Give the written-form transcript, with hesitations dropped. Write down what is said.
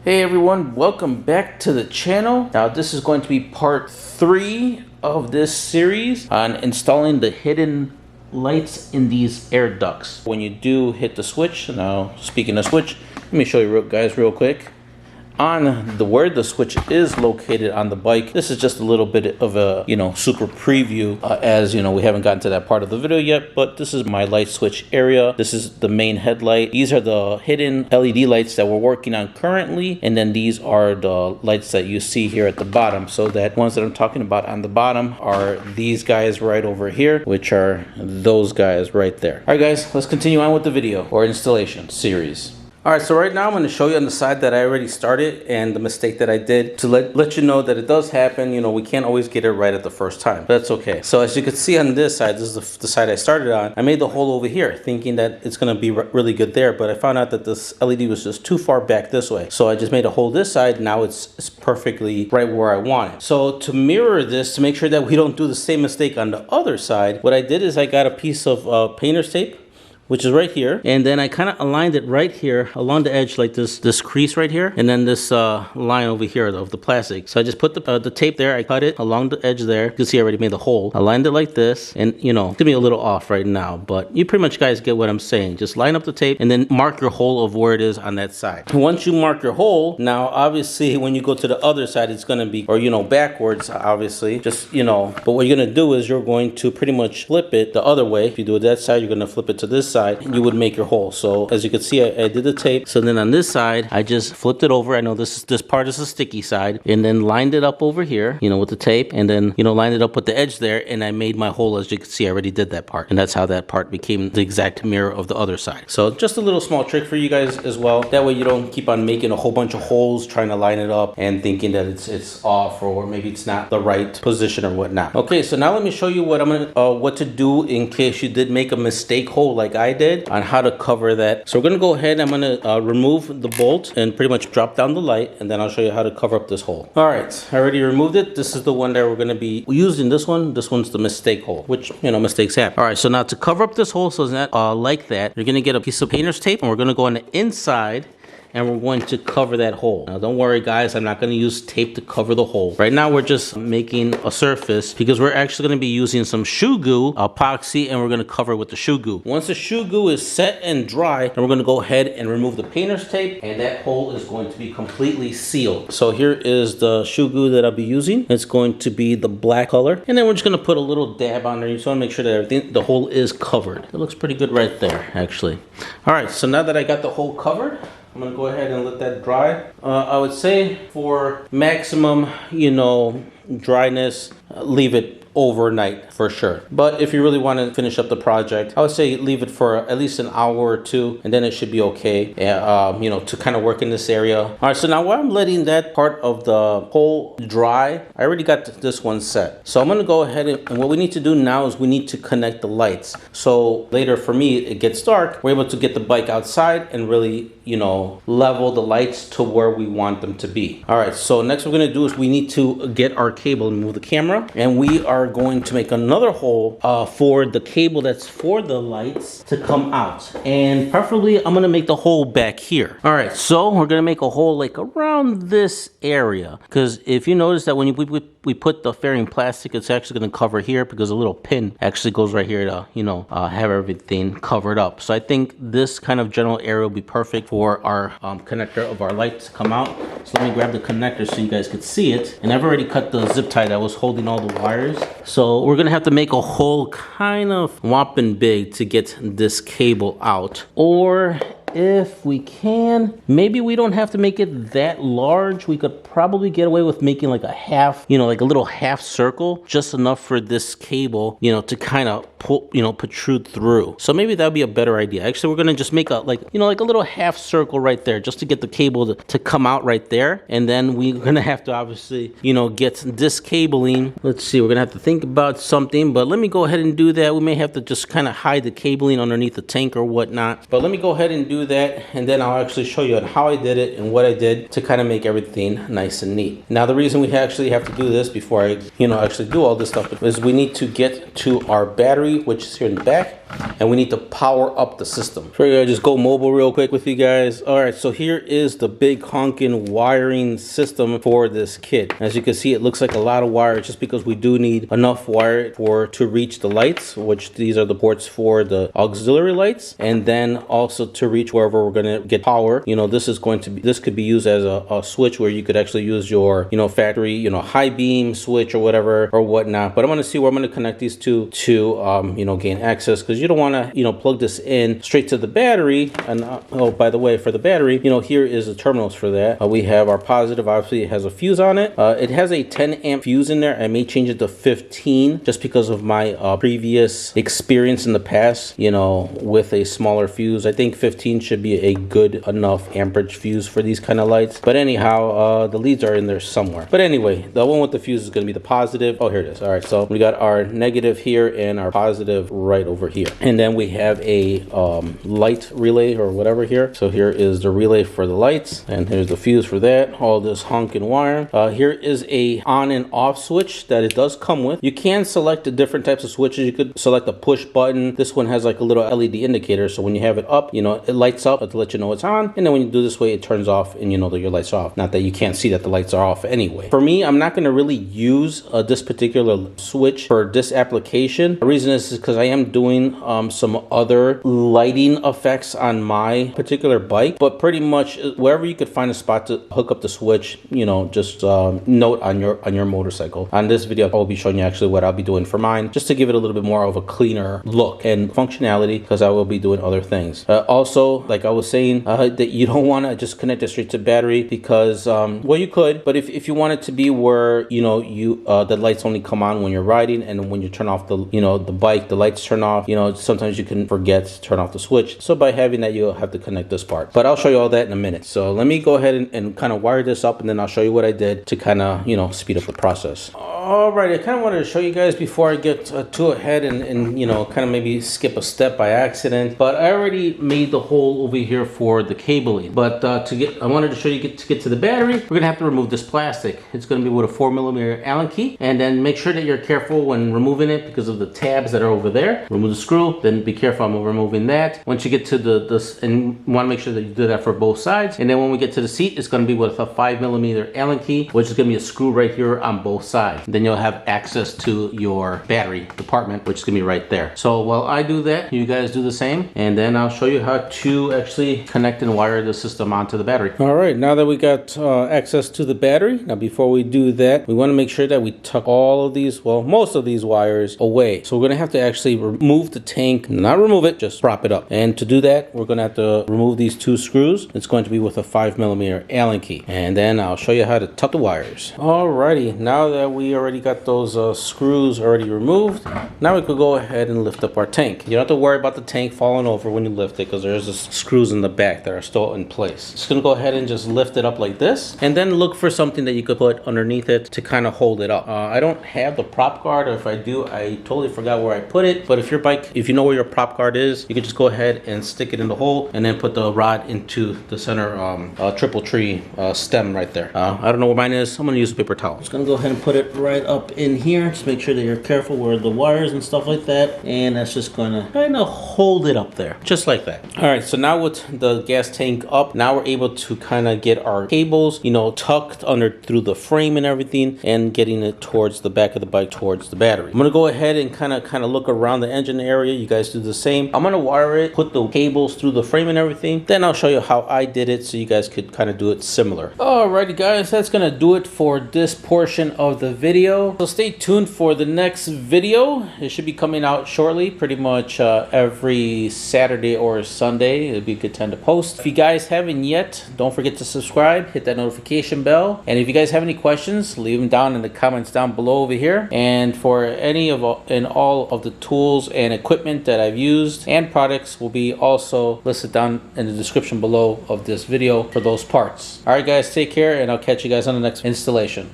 Hey everyone, welcome back to the channel. Now this is going to be part 3 of this series on installing the hidden lights in these air ducts. When you do hit the switch, now speaking of switch, let me show you guys real quick. On where the switch is located on the bike, this is just a little bit of a super preview, as we haven't gotten to that part of the video yet, but this is my light switch area. This is the main headlight. These are the hidden LED lights that we're working on currently, and then these are the lights that you see here at the bottom. So that ones that I'm talking about on the bottom are these guys right over here, which are those guys right there. All right guys, let's continue on with the video or installation series. Alright, so right now I'm going to show you on the side that I already started and the mistake that I did to let you know that it does happen. We can't always get it right at the first time. But that's okay. So as you can see on this side, this is the side I started on. I made the hole over here thinking that it's going to be really good there, but I found out that this LED was just too far back this way. So I just made a hole this side. Now it's perfectly right where I want it. So to mirror this, to make sure that we don't do the same mistake on the other side, what I did is I got a piece of painter's tape, which is right here, and then I kind of aligned it right here along the edge, like this crease right here, and then this line over here of the plastic. So I just put the tape there, I cut it along the edge there. You can see I already made the hole. I lined it like this, and it's gonna be a little off right now, but you pretty much guys get what I'm saying. Just line up the tape and then mark your hole of where it is on that side. Once you mark your hole, now obviously when you go to the other side, it's gonna be, or backwards, obviously, just but what you're gonna do is you're going to pretty much flip it the other way. If you do it that side, you're gonna flip it to this side, you would make your hole. So as you can see, I did the tape. So then on this side, I just flipped it over. I know this part is a sticky side, and then lined it up over here, with the tape, and then lined it up with the edge there, and I made my hole. As you can see, I already did that part, and that's how that part became the exact mirror of the other side. So just a little small trick for you guys as well. That way you don't keep on making a whole bunch of holes trying to line it up and thinking that it's off, or maybe it's not the right position or whatnot. Okay, so now let me show you what to do in case you did make a mistake hole like I did, on how to cover that. So we're gonna go ahead, I'm gonna remove the bolt and pretty much drop down the light, and then I'll show you how to cover up this hole. All right, I already removed it. This is the one that we're gonna be using. This one's the mistake hole, which mistakes happen. All right, so now to cover up this hole so it's not like that, you're gonna get a piece of painter's tape, and we're gonna go on the inside, and we're going to cover that hole. Now don't worry guys, I'm not going to use tape to cover the hole. Right now we're just making a surface because we're actually going to be using some shoe goo, epoxy, and we're going to cover it with the shoe goo. Once the shoe goo is set and dry, then we're going to go ahead and remove the painter's tape, and that hole is going to be completely sealed. So here is the shoe goo that I'll be using. It's going to be the black color, and then we're just going to put a little dab on there. You just want to make sure that the hole is covered. It looks pretty good right there, actually. All right, so now that I got the hole covered, I'm gonna go ahead and let that dry. I would say for maximum, dryness, leave it overnight for sure. But if you really want to finish up the project, I would say leave it for at least an hour or two, and then it should be okay, to kind of work in this area. All right, so now while I'm letting that part of the hole dry, I already got this one set. So I'm going to go ahead and what we need to do now is we need to connect the lights. So later for me, it gets dark, we're able to get the bike outside and really, level the lights to where we want them to be. All right, so next what we're going to do is we need to get our cable and move the camera, and we are going to make another hole for the cable that's for the lights to come out, and preferably I'm going to make the hole back here. All right, so we're going to make a hole like around this area, because if you notice that when we put the fairing plastic, it's actually going to cover here because a little pin actually goes right here to have everything covered up. So I think this kind of general area will be perfect for our connector of our light to come out. So let me grab the connector so you guys could see it. And I've already cut the zip tie that was holding all the wires. So we're gonna have to make a hole kind of whopping big to get this cable out. Or if we can, maybe we don't have to make it that large. We could probably get away with making like a half, like a little half circle, just enough for this cable, to kind of pull, protrude through. So maybe that would be a better idea. Actually, we're gonna just make a like a little half circle right there, just to get the cable to come out right there. And then we're gonna have to obviously, get this cabling. Let's see, we're gonna have to think about something, but let me go ahead and do that. We may have to just kind of hide the cabling underneath the tank or whatnot. But let me go ahead and do do that, and then I'll actually show you on how I did it and what I did to kind of make everything nice and neat. Now the reason we actually have to do this before I actually do all this stuff is we need to get to our battery, which is here in the back, and we need to power up the system. Figured I'd just go mobile real quick with you guys. All right, so here is the big honking wiring system for this kit. As you can see, it looks like a lot of wire just because we do need enough wire to reach the lights, which these are the ports for the auxiliary lights, and then also to reach wherever we're gonna get power. This could be used as a switch where you could actually use your factory high beam switch or whatever or whatnot. But I'm gonna see where I'm gonna connect these two to gain access, because you don't want to plug this in straight to the battery. And oh, by the way, for the battery, here is the terminals for that. We have our positive. Obviously it has a fuse on it. It has a 10 amp fuse in there. I may change it to 15 just because of my previous experience in the past with a smaller fuse. I think 15 should be a good enough amperage fuse for these kind of lights. But anyhow, the leads are in there somewhere. But anyway, the one with the fuse is going to be the positive. Oh, here it is. All right, so we got our negative here and our positive right over here. And then we have a light relay or whatever here. So here is the relay for the lights, and here's the fuse for that. All this honking wire. Here is a on and off switch that it does come with. You can select the different types of switches. You could select a push button. This one has like a little LED indicator, so when you have it up, it lights up to let you know it's on, and then when you do this way, it turns off and that your lights are off. Not that you can't see that the lights are off anyway. For me, I'm not going to really use this particular switch for this application. The reason is because I am doing some other lighting effects on my particular bike, but pretty much wherever you could find a spot to hook up the switch, just note on your motorcycle. On this video, I'll be showing you actually what I'll be doing for mine, just to give it a little bit more of a cleaner look and functionality, because I will be doing other things. Also, like I was saying, that you don't want to just connect it straight to battery, because well, you could, but if you want it to be where the lights only come on when you're riding, and when you turn off the the bike, the lights turn off. Sometimes you can forget to turn off the switch, so by having that, you'll have to connect this part. But I'll show you all that in a minute. So let me go ahead and kind of wire this up, and then I'll show you what I did to kind of speed up the process. Alright, I kind of wanted to show you guys before I get too ahead and kind of maybe skip a step by accident, but I already made the hole over here for the cabling. But I wanted to show you to get to the battery, we're gonna have to remove this plastic. It's gonna be with a 4mm Allen key, and then make sure that you're careful when removing it because of the tabs that are over there. Remove the screw, then be careful on removing that. Once you get to and you want to make sure that you do that for both sides. And then when we get to the seat, it's going to be with a 5mm Allen key, which is going to be a screw right here on both sides. Then you'll have access to your battery compartment, which is going to be right there. So while I do that, you guys do the same, and then I'll show you how to actually connect and wire the system onto the battery. All right, now that we got access to the battery, now before we do that, we want to make sure that we tuck all of these, well, most of these wires away. So we're going to have to actually remove the tank, not remove it, just prop it up. And to do that, we're going to have to remove these two screws. It's going to be with a 5mm Allen key. And then I'll show you how to tuck the wires. Alrighty, now that we already got those screws already removed, now we could go ahead and lift up our tank. You don't have to worry about the tank falling over when you lift it, because there's just screws in the back that are still in place. Just going to go ahead and just lift it up like this, and then look for something that you could put underneath it to kind of hold it up. I don't have the prop guard, or if I do, I totally forgot where I put it. But if you know where your prop guard is, you can just go ahead and stick it in the hole, and then put the rod into the center triple tree stem right there. I don't know where mine is. I'm going to use a paper towel. Just going to go ahead and put it right up in here. Just make sure that you're careful where the wires and stuff like that, and that's just going to kind of hold it up there, just like that. All right, so now with the gas tank up, now we're able to kind of get our cables, tucked under through the frame and everything, and getting it towards the back of the bike, towards the battery. I'm going to go ahead and kind of look around the engine area. You guys do the same. I'm going to wire it, put the cables through the frame and everything. Then I'll show you how I did it, so you guys could kind of do it similar. Alrighty guys, that's going to do it for this portion of the video. So stay tuned for the next video. It should be coming out shortly, pretty much every Saturday or Sunday. It'll be a good time to post. If you guys haven't yet, don't forget to subscribe, hit that notification bell. And if you guys have any questions, leave them down in the comments down below over here. And for any of and all of the tools and equipment that I've used and products will be also listed down in the description below of this video for those parts. Alright guys, take care, and I'll catch you guys on the next installation.